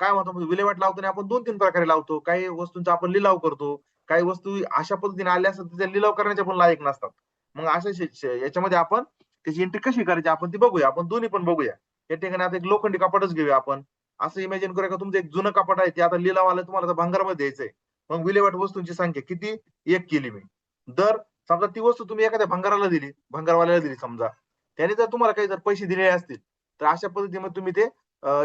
काय म्हणतो म्हणजे विल्हेवाट लावताना आपण 2-3 प्रकारे लावतो. काही वस्तूंचा आपण लिलाव करतो. काही वस्तू अशा पद्धतीने आल्या असतात, त्याचा लिलाव करण्याच्या पण लायक नसतात. मग अशा याच्यामध्ये आपण त्याची एंट्री कशी करायची आपण ती बघूया. आपण दोन्ही पण बघूया. या ठिकाणी आता एक लोखंडी कपाटच घेऊया आपण. असं इमॅजिन करूया का तुमचं एक जुनं कपाट आहे ते आता लिलाव आलं तुम्हाला आता भंगारामध्ये द्यायचंय. मग विल्हेवाट वस्तूंची संख्या किती? 1 केली मी. दर समजा ती वस्तू तुम्ही एखाद्या भंगाराला दिली, भंगारवाल्याला दिली समजा. त्याने जर तुम्हाला काही जर पैसे दिलेले असतील, तर अशा पद्धतीने तुम्ही ते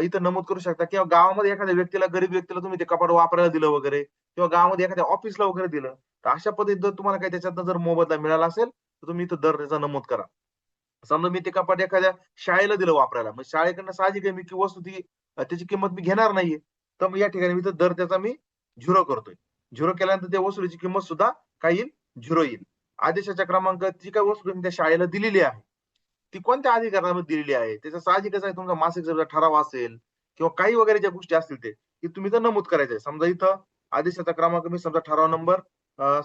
इथं नमूद करू शकता किंवा गावामध्ये एखाद्या व्यक्तीला, गरीब व्यक्तीला तुम्ही ते कपाट वापरायला दिलं वगैरे किंवा गावामध्ये एखाद्या ऑफिसला वगैरे दिलं. तर अशा पद्धतीने जर तुम्हाला काही त्याच्यातनं जर मोबदला मिळाला असेल, तर तुम्ही इथं दर त्याचा नमूद करा. समजा मी ते कपाट एखाद्या शाळेला दिलं वापरायला. मग शाळेकडनं साहजिक आहे मी ती वस्तू त्याची किंमत मी घेणार नाहीये. तर मग या ठिकाणी मी तर दर त्याचा मी 0 करतोय. 0 केल्यानंतर त्या वस्तूची किंमत सुद्धा काय येईल? 0 येईल. आदेशाच्या क्रमांकात जी काही वस्तू तुम्ही त्या शाळेला दिलेली आहे, ती कोणत्या अधिकारामध्ये दिलेली आहे? त्याचं साहजिकच आहे तुमचा मासिक दराचा ठराव असेल किंवा काही वगैरे ज्या गोष्टी असतील ते, की तुम्ही तर नमूद करायचंय. समजा इथं आदेशाचा क्रमांक मी समजा ठराव नंबर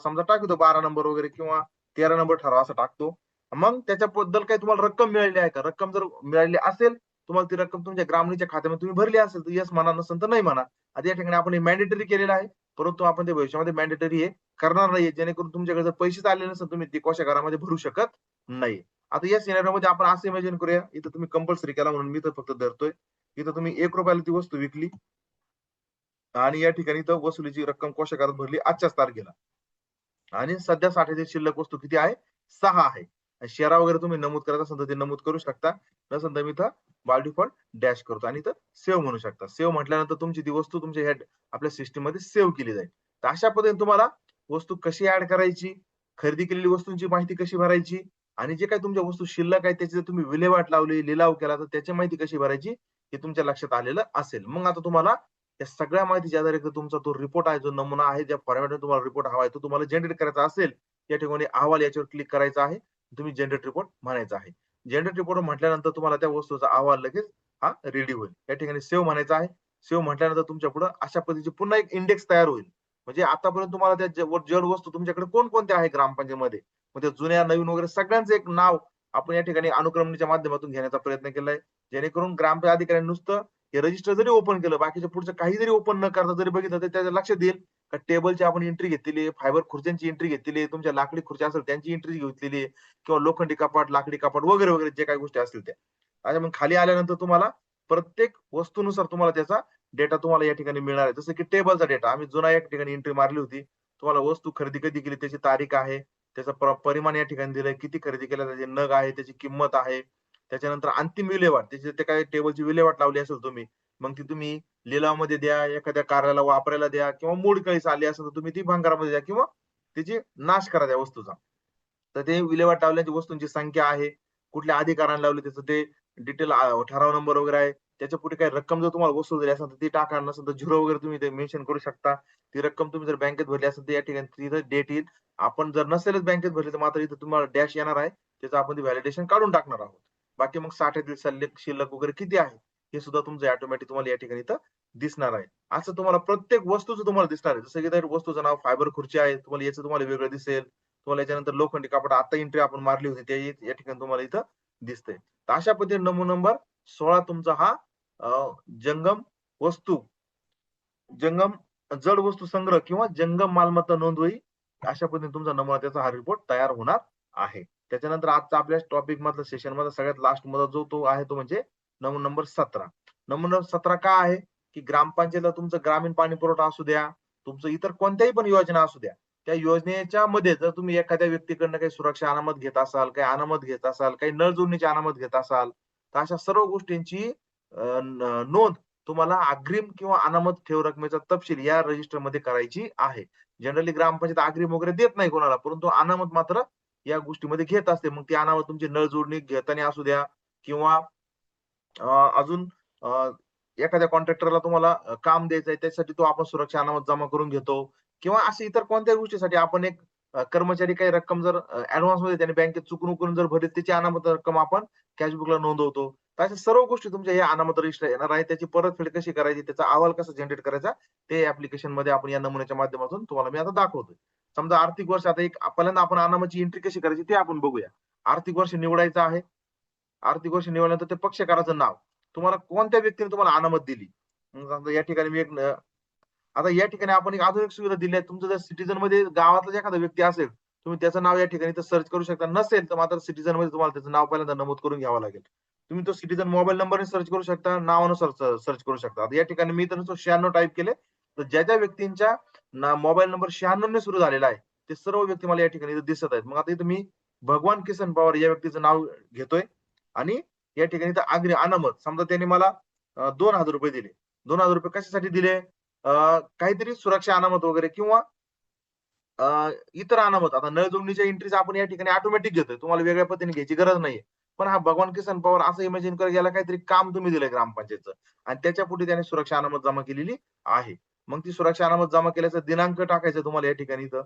समजा टाकतो 12 नंबर वगैरे किंवा 13 नंबर ठराव असा टाकतो. मग त्याच्याबद्दल काही तुम्हाला रक्कम मिळालेली आहे का? रक्कम जर मिळालेली असेल, तुम्हाला ती रक्कम तुमच्या ग्रामणीच्या खात्यामध्ये तुम्ही भरली असेल, तर येस म्हणा, नसेल तर नाही म्हणा. आता या ठिकाणी आपण हे मॅन्डेटरी केलेलं आहे. परंतु आपण ते भविष्यामध्ये मॅन्डेटरी हे करणार नाहीये, जेणेकरून तुमच्याकडे जर पैसेच आले नसेल, तुम्ही ते कोषागारामध्ये भरू शकत नाही. आता या सिनारिओमध्ये आपण असं इमॅजिन करूया, इथं तुम्ही कंपल्सरी केला म्हणून मी तर फक्त धरतोय. इथं तुम्ही ₹1 ला ती वस्तू विकली आणि या ठिकाणी तर वसुलीची रक्कम कोषागारात भरली आजच्याच तारखेला. आणि सध्या साठ्यातील शिल्लक वस्तू किती आहे? 6 आहे. शेरा वगैरे तुम्ही नमूद करत असाल तर ते नमूद करू शकता. नसेल तर मी इथं बाय डिफॉल्ट डॅश करतो आणि इथं सेव्ह म्हणू शकता. सेव्ह म्हटल्यानंतर तुमची ती वस्तू तुमच्या ह्या आपल्या सिस्टममध्ये सेव्ह केली जाईल. तर अशा पद्धतीने तुम्हाला वस्तू कशी ॲड करायची, खरेदी केलेली वस्तूंची माहिती कशी भरायची आणि जे काही तुमच्या वस्तू शिल्लक आहेत त्याची जर तुम्ही विल्हेवाट लावली, लिलाव केला तर त्याची माहिती कशी भरायची हे तुमच्या लक्षात आलेलं असेल. मग आता तुम्हाला या सगळ्या माहितीच्या आधारे तुमचा तो रिपोर्ट आहे, जो नमुना आहे, ज्या फॉर्मॅटमध्ये तुम्हाला रिपोर्ट हवा आहे, तो तुम्हाला जनरेट करायचा असेल, या ठिकाणी अहवाल याच्यावर क्लिक करायचा आहे. तुम्ही जनरेट रिपोर्ट म्हणायचा आहे. जनरेट रिपोर्ट म्हटल्यानंतर तुम्हाला त्या वस्तूचा अहवाल लगेच हा रेडी होईल. या ठिकाणी सेव्ह म्हणायचा आहे. सेव्ह म्हटल्यानंतर तुमच्या पुढे अशा पद्धतीची पुन्हा एक इंडेक्स तयार होईल. म्हणजे आतापर्यंत तुम्हाला त्या जड वस्तू तुमच्याकडे कोणकोणत्या आहे ग्रामपंचायतीमध्ये, मग त्या जुन्या, नवीन वगैरे सगळ्यांचं एक नाव आपण या ठिकाणी अनुक्रमणीच्या माध्यमातून घेण्याचा प्रयत्न केलाय. जेणेकरून ग्रामपंचायत अधिकाऱ्यांनी नुसतं हे रजिस्टर जरी ओपन केलं, बाकीच्या पुढचं काही जरी ओपन न करता जरी बघितलं, तर त्याच्या लक्षात येईल का टेबलची आपण एंट्री घेतलेली आहे, फायबर खुर्च्यांची एंट्री घेतलेली आहे, तुमच्या लाकडी खुर्च्या असेल त्यांची एंट्री घेतलेली आहे किंवा लोखंडी कपाट, लाकडी कपाट वगैरे, वगैरे जे काही गोष्टी असतील त्या. आणि मग खाली आल्यानंतर तुम्हाला प्रत्येक वस्तूनुसार तुम्हाला त्याचा डेटा तुम्हाला या ठिकाणी मिळणार आहे. जसं की टेबलचा डेटा आम्ही जुना या ठिकाणी एंट्री मारली होती. तुम्हाला वस्तू खरेदी कधी केली त्याची तारीख आहे. त्याचा परिमाण या ठिकाणी दिलंय. किती खरेदी केला त्याचे नग आहे, त्याची किंमत आहे. त्याच्यानंतर अंतिम विल्हेवाट त्याची ते काही टेबलची विल्हेवाट लावली असेल तुम्ही, मग ती तुम्ही लिलावामध्ये द्या, एखाद्या कार्याला वापरायला द्या किंवा मोडकळीस आली असेल तर तुम्ही ती भंगारामध्ये द्या किंवा त्याची नाश करा त्या वस्तूचा. तर ते विल्हेवाट लावल्याची वस्तूंची संख्या आहे, कुठल्या अधिकाऱ्याने लावली त्याचं ते डिटेल ठराव नंबर वगैरे आहे. त्याच्यापुढे काही रक्कम जर तुम्हाला वसूल झाली असेल तर ती टाका. नसेल तर झिरो वगैरे तुम्ही ते मेन्शन करू शकता. ती रक्कम तुम्ही जर बँकेत भरली असेल तर या ठिकाणी तिथं डेट येईल. आपण जर नसेलच बँकेत भरली तर मात्र इथं तुम्हाला डॅश येणार आहे. त्याचं आपण ते व्हॅलिडेशन काढून टाकणार आहोत. बाकी मग साठ्यातील शिल्लक वगैरे किती आहे, हे सुद्धा तुमचं ऑटोमॅटिक तुम्हाला या ठिकाणी इथं दिसणार आहे. असं तुम्हाला प्रत्येक वस्तूचं तुम्हाला दिसणार आहे. जसं की त्या वस्तूचं नाव फायबर खुर्ची आहे. तुम्हाला याचं तुम्हाला वेगळं दिसेल. तुम्हाला याच्यानंतर लोखंडी कपाट आता एंट्री आपण मारली होती ते या ठिकाणी तुम्हाला इथं दिसतंय. तर अशा पद्धतीने नमुना नंबर 16 तुमचा हा अ, जंगम वस्तू जंगम जड वस्तू संग्रह किंवा जंगम मालमत्ता नोंदवही अशा पद्धतीने तुमचा नमुना त्याचा हा रिपोर्ट तयार होणार आहे. त्याच्यानंतर आजचा आपल्या टॉपिक मधला सेशन मधला सगळ्यात लास्ट मध्ये जो तो आहे तो म्हणजे नमुना नंबर 17. नमुना नंबर 17 का आहे, की ग्रामपंचायतला तुमचं ग्रामीण पाणी पुरवठा असू द्या, तुमचं इतर कोणत्याही पण योजना असू द्या. त्या योजनेच्या मध्ये जर तुम्ही एखाद्या व्यक्तीकडनं काही सुरक्षा अनामत घेत असाल, काही अनामत घेत असाल, काही नळ जोडणीची अनामत घेत असाल, तर अशा सर्व गोष्टींची नोंद तुम्हाला अग्रिम किंवा अनामत ठेव रकमेचा तपशील या रजिस्टरमध्ये करायची आहे. जनरली ग्रामपंचायत अग्रिम वगैरे देत नाही कोणाला, परंतु अनामत मात्र या गोष्टीमध्ये घेत असते. मग ती अनामत तुमची नळ जोडणी घेताना असू द्या किंवा अजून अ, एखाद्या कॉन्ट्रॅक्टरला तुम्हाला काम द्यायचंय त्यासाठी तो आपण सुरक्षा अनामत जमा करून घेतो किंवा अशा इतर कोणत्याही गोष्टीसाठी आपण एक कर्मचारी काही रक्कम जर ॲडव्हान्समध्ये त्याने बँकेत चुकून करून जर भरली त्याची अनामत रक्कम आपण कॅशबुकला नोंदवतो. तर अशा सर्व गोष्टी तुमच्या या अनामत रजिस्टर येणार आहे. त्याची परतफेड कशी करायची, त्याचा अहवाल कसा जनरेट करायचा, ते ॲप्लिकेशनमध्ये आपण या नमुन्याच्या माध्यमातून तुम्हाला मी आता दाखवतोय. समजा आर्थिक वर्ष आता एक पहिल्यांदा आपण अनामतची एंट्री कशी करायची ते आपण बघूया. आर्थिक वर्ष निवडायचं आहे. आर्थिक वर्ष निवडल्यानंतर ते पक्षकाराचं नाव. तुम्हाला कोणत्या व्यक्तीने तुम्हाला अनामत दिली. मग समजा या ठिकाणी मी एक आता या ठिकाणी आपण एक अजून एक सुविधा दिली आहे. तुमचं जर सिटिझनमध्ये गावातलाच एखादा व्यक्ती असेल, तुम्ही त्याचं नाव या ठिकाणी तर सर्च करू शकता. नसेल तर मात्र सिटिझनमध्ये तुम्हाला त्याचं नाव पहिल्यांदा नमूद करून घ्यावं लागेल. तुम्ही तो सिटिझन मोबाईल नंबरने सर्च करू शकता, नावानुसार सर्च करू शकता. आता या ठिकाणी मी तर नुसतं 96 टाइप केले. तर ज्या व्यक्तींच्या मोबाईल नंबर 96 ने सुरू झालेला आहे, ते सर्व व्यक्ती मला या ठिकाणी इथं दिसत आहेत. मग आता इथं मी भगवान किसन पवार या व्यक्तीचं नाव घेतोय आणि या ठिकाणी इथं अनामत समजा त्यांनी मला ₹2000 दिले. ₹2000 कशासाठी दिले? काहीतरी सुरक्षा अनामत वगैरे किंवा इतर अनामत आता नळ जोडणीच्या एंट्रीज आपण या ठिकाणी ऑटोमॅटिक घेतोय. तुम्हाला वेगळ्या पद्धतीने घ्यायची गरज नाहीये. पण हा भगवान किसन पवार असं इमॅजिन करा याला काहीतरी काम तुम्ही दिलंय ग्रामपंचायतचं आणि त्याच्यापुढे त्याने सुरक्षा अनामत जमा केलेली आहे. मग ती सुरक्षा अनामत जमा केल्याचा दिनांक टाकायचा तुम्हाला या ठिकाणी इथं.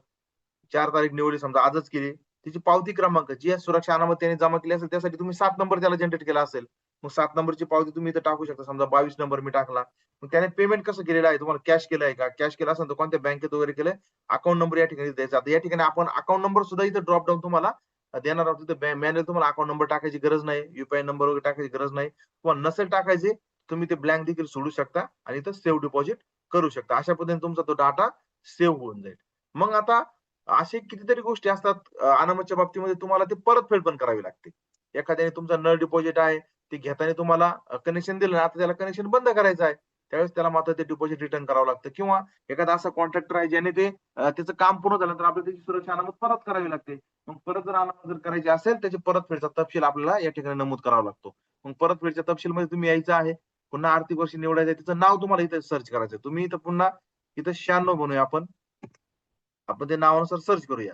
4 तारीख निवडली समजा आजच केली. तिची पावती क्रमांक जी सुरक्षा अनामत त्याने जमा केली असेल त्यासाठी तुम्ही 7 नंबर त्याला जनरेट केला असेल. मग 7 नंबरची पावती तुम्ही इथं टाकू शकता. समजा 22 नंबर मी टाकला. मग त्याने पेमेंट कसं केलेलं आहे? तुम्हाला कॅश केलं आहे का? कॅश केलं असेल तर कोणत्या बँकेत वगैरे केलंय? अकाउंट नंबर या ठिकाणी द्यायचा. आता या ठिकाणी आपण अकाउंट नंबर सुद्धा इथं ड्रॉप डाउन तुम्हाला देणार आहोत. तिथं मॅन्युअल तुम्हाला अकाउंट नंबर टाकायची गरज नाही. यूपीआय नंबर वगैरे टाकायची गरज नाही. किंवा नसेल टाकायचे, तुम्ही ते ब्लँक देखील सोडू शकता आणि इथं सेव्ह डिपॉझिट करू शकता. अशा पद्धतीने तुमचा तो डाटा सेव्ह होऊन जाईल. मग आता असे कितीतरी गोष्टी असतात अनामतच्या बाबतीमध्ये तुम्हाला ते परतफेड पण करावी लागते. एखाद्याने तुमचा नळ डिपॉझिट आहे, ते घेताना तुम्हाला कनेक्शन दिलं आता त्याला कनेक्शन बंद करायचं आहे. त्यावेळेस त्याला मात्र ते डिपॉझिट रिटर्न करावं लागतं किंवा एखादा असा कॉन्ट्रॅक्टर आहे ज्याने ते त्याचं काम पूर्ण झाल्यानंतर आपल्याला त्याची सुरक्षा अनामत परत करावी लागते. मग परत जर अनामत जर करायची असेल त्याची परतफेडचा तपशील आपल्याला या ठिकाणी नमूद करावा लागतो. मग परतफेडच्या तपशीलमध्ये तुम्ही यायचं आहे. पुन्हा आर्थिक वर्ष निवडायचं आहे. तिचं नाव तुम्हाला इथे सर्च करायचं आहे. तुम्ही इथं पुन्हा इथं 96 बनवूया आपण. आपण ते नावानुसार सर्च करूया.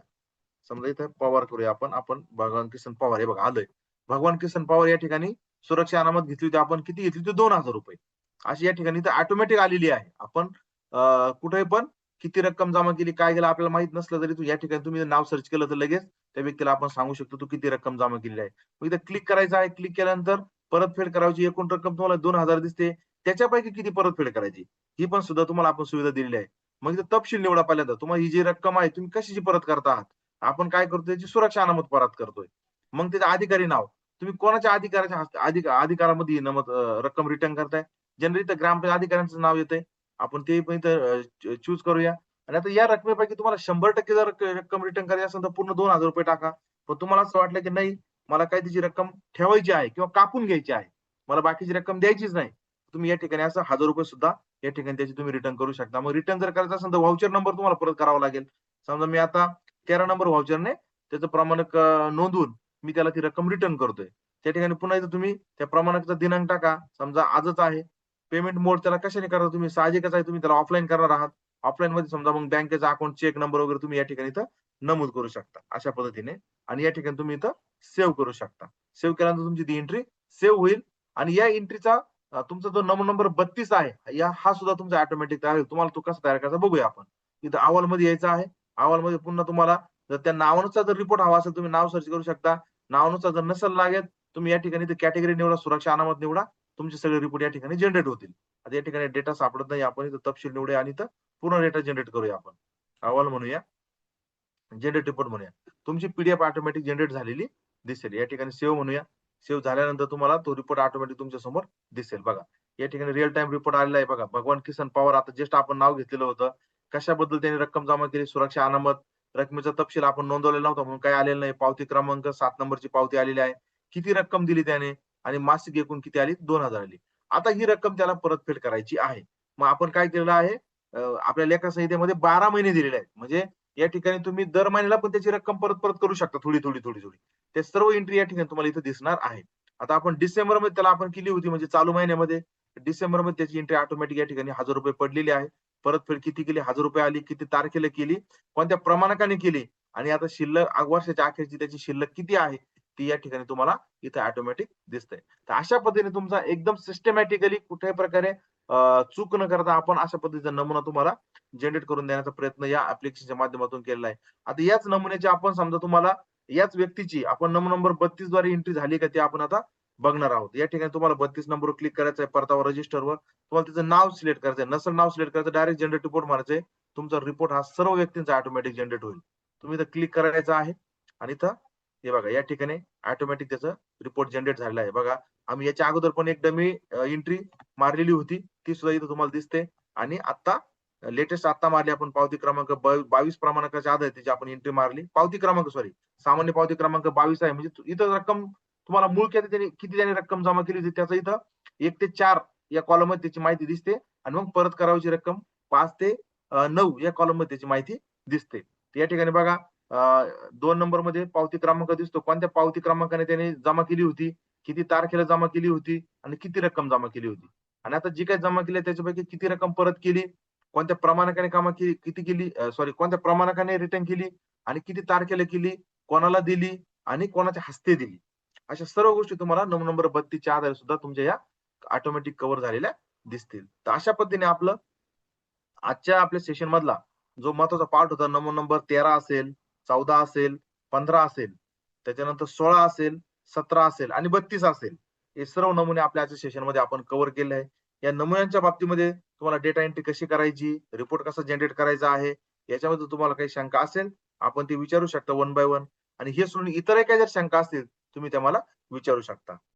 समजा इथं पवार करूया आपण. आपण भगवान किसन पवार हे बघा आलंय. भगवान किसन पवार या ठिकाणी सुरक्षा अनामत घेतली होती आपण. किती घेतली होती? ₹2000. अशी या ठिकाणी इथं ऑटोमॅटिक आलेली आहे. आपण कुठे पण किती रक्कम जमा केली, काय केलं आपल्याला माहीत नसलं तरी या ठिकाणी तुम्ही नाव सर्च केलं तर लगेच त्या व्यक्तीला आपण सांगू शकतो, तू किती रक्कम जमा केलेली आहे. मग इथं क्लिक करायचं आहे. क्लिक केल्यानंतर परतफेड करायची एकूण रक्कम तुम्हाला 2000 दिसते. त्याच्यापैकी किती परतफेड करायची, ही पण सुद्धा तुम्हाला आपण सुविधा दिलेली आहे. मग इथं तपशील निवडा पहिल्यांदा. तुम्हाला ही जी रक्कम आहे, तुम्ही कशाची परत करता आहात? आपण काय करतोय, याची सुरक्षा अनामत परत करतोय. मग त्याचं अधिकारी नाव. तुम्ही कोणाच्या अधिकाराच्या अधिकारामध्ये ही रक्कम रिटर्न करताय? जनरली तर ग्रामपंचायत अधिकाऱ्यांचं नाव येतंय. आपण ते पण इथं चूज करूया. आणि आता या रकमेपैकी तुम्हाला 100% जर रक्कम रिटर्न करायची असेल, तर पूर्ण ₹2000 टाका. पण तुम्हाला असं वाटलं की नाही, मला काय त्याची रक्कम ठेवायची आहे किंवा कापून घ्यायची आहे. मला बाकीची रक्कम द्यायचीच नाही. तुम्ही या ठिकाणी असं ₹1000 सुद्धा या ठिकाणी त्याची तुम्ही रिटर्न करू शकता. मग रिटर्न जर करायचं असेल, तर व्हाउचर नंबर तुम्हाला परत करावा लागेल. समजा मी आता 13 नंबर व्हाउचरने त्याचं प्रमाणक नोंदवून मी त्याला ती रक्कम रिटर्न करतोय. त्या ठिकाणी पुन्हा इथं तुम्ही त्या प्रमाणकाचा दिनांक टाका. समजा आजच आहे. पेमेंट मोड त्याला कशाने करता तुम्ही? साहजिकच आहे तुम्ही त्याला ऑफलाईन करणार आहात. ऑफलाईनमध्ये समजा मग बँकेचा अकाउंट चेक नंबर वगैरे तुम्ही या ठिकाणी इथं नमूद करू शकता. अशा पद्धतीने आणि या ठिकाणी तुम्ही इथं सेव्ह करू शकता. सेव्ह केल्यानंतर तुमची ती एंट्री सेव्ह होईल आणि या एंट्रीचा तुमचा जो नंबर 32 आहे, हा सुद्धा तुमचा ऑटोमॅटिक तयार होईल. तुम्हाला तो कसा तयार करायचा बघूया आपण. इथं अहवालमध्ये यायचं आहे. अहवालमध्ये पुन्हा तुम्हाला जर त्या नावानुसार जर रिपोर्ट हवा असेल, तुम्ही नाव सर्च करू शकता. नावानुसार जर नसेल लागत, तुम्ही या ठिकाणी कॅटेगरी निवडा, सुरक्षा अनामत निवडा. तुमचे सगळे रिपोर्ट या ठिकाणी जनरेट होतील. आता या ठिकाणी डेटा सापडत नाही. आपण इथं तपशील निवडूया आणि इथं पूर्ण डेटा जनरेट करूया आपण. अहवाल म्हणूया. जनरेट रिपोर्ट म्हणूया. तुमची पीडीएफ ऑटोमॅटिक जनरेट झालेली दिसेल. या ठिकाणी सेव्ह म्हणूया. सेव्ह झाल्यानंतर तुम्हाला तो रिपोर्ट ऑटोमॅटिक तुमच्या समोर दिसेल बघा. या ठिकाणी रिअल टाईम रिपोर्ट आलेला आहे बघा. भगवान किसन पवार आता जस्ट आपण नाव घेतलेलं होतं. कशाबद्दल त्यांनी रक्कम जमा केली, सुरक्षा अनामत, रकमेचा तपशील आपण नोंदवलेला नव्हता म्हणून काही आलेलं नाही. पावती क्रमांक 7 नंबरची पावती आलेली आहे. किती रक्कम दिली त्याने आणि मासिक एकूण किती आली? 2000 आली. आता ही रक्कम त्याला परतफेड करायची आहे. मग आपण काय केलेलं आहे आपल्या लेखा संहितेमध्ये 12 महिने दिलेले आहेत. म्हणजे या ठिकाणी तुम्ही दर महिन्याला पण त्याची रक्कम परत करू शकता थोडी. ते सर्व एंट्री या ठिकाणी तुम्हाला इथे दिसणार आहे. आता आपण डिसेंबरमध्ये त्याला आपण केली होती म्हणजे चालू महिन्यामध्ये डिसेंबरमध्ये त्याची एंट्री ऑटोमॅटिक या ठिकाणी ₹1000 पडलेली आहे. परतफेड किती केली? ₹1000 आली. किती तारखेला केली? कोणत्या प्रमाणकाने केली? आणि आता शिल्लक वर्षाच्या अखेरची त्याची शिल्लक किती आहे? ती या ठिकाणी तुम्हाला इथे ऑटोमॅटिक दिसतंय. तर अशा पद्धतीने तुमचा एकदम सिस्टमॅटिकली कुठल्याही प्रकारे चूक न करता आपण अशा पद्धतीचा नमुना तुम्हाला जनरेट करून देण्याचा प्रयत्न या ॲप्लिकेशनच्या माध्यमातून केलेला आहे. आता याच नमुन्याची आपण समजा तुम्हाला याच व्यक्तीची आपण नंबर 32 द्वारे एंट्री झाली का ते आपण आता बघणार आहोत. या ठिकाणी तुम्हाला 32 नंबरवर क्लिक करायचं आहे परतावा रजिस्टरवर. तुम्हाला त्याचं नाव सिलेक्ट करायचं आहे. नसेल नाव सिलेक्ट करायचं डायरेक्ट जनरेट रिपोर्ट मारायचं तुमचा रिपोर्ट हा सर्व व्यक्तींचा ऑटोमॅटिक जनरेट होईल. तुम्ही इथं क्लिक करायचं आहे आणि इथं हे बघा या ठिकाणी ऑटोमॅटिक त्याचं रिपोर्ट जनरेट झालेला आहे. बघा आम्ही याच्या अगोदर पण एक डमी एंट्री मारलेली होती. ती सुद्धा इथं तुम्हाला दिसते आणि आता लेटेस्ट आता मारली आपण पावती क्रमांक 22 क्रमांकाच्या आधारे त्याची आपण एंट्री मारली. पावती क्रमांक सॉरी सामान्य पावती क्रमांक 22 आहे. म्हणजे इथं रक्कम तुम्हाला मूळ किती त्याने रक्कम जमा केली होती त्याचं इथं 1 ते 4 या कॉलममध्ये त्याची माहिती दिसते आणि मग परत करावयाची रक्कम 5 ते 9 या कॉलममध्ये त्याची माहिती दिसते. या ठिकाणी बघा 2 नंबरमध्ये पावती क्रमांक दिसतो. कोणत्या पावती क्रमांकाने त्याने जमा केली होती, किती तारखेला जमा केली होती आणि किती रक्कम जमा केली होती. आणि आता जी काही जमा केली त्याच्यापैकी किती रक्कम परत केली, कोणत्या प्रमाणकाने कामं केली, किती केली सॉरी कोणत्या प्रमाणकाने रिटर्न केली आणि किती तारखेला केली, कोणाला दिली आणि कोणाच्या हस्ते दिली. अशा सर्व गोष्टी तुम्हाला नंबर 32 च्या आधारे सुद्धा तुमच्या या ऑटोमॅटिक कव्हर झालेल्या दिसतील. तर अशा पद्धतीने आपलं आजच्या आपल्या सेशन मधला जो महत्वाचा पार्ट होता नंबर 13 असेल, 14 असेल, 15 असेल, त्याच्यानंतर 16 असेल, 17 असेल आणि 32 असेल. हे सर्व नमुने आपल्या आजच्या सेशनमध्ये आपण कव्हर केले आहे. या नमुन्यांच्या बाबतीमध्ये तुम्हाला डेटा एंट्री कशी करायची, रिपोर्ट कसा जनरेट करायचा आहे, याच्यामध्ये तुम्हाला काही शंका असेल, आपण ती विचारू शकता वन बाय वन आणि हे सोडून इतरही काही जर शंका असतील, तुम्ही त्या मला विचारू शकता.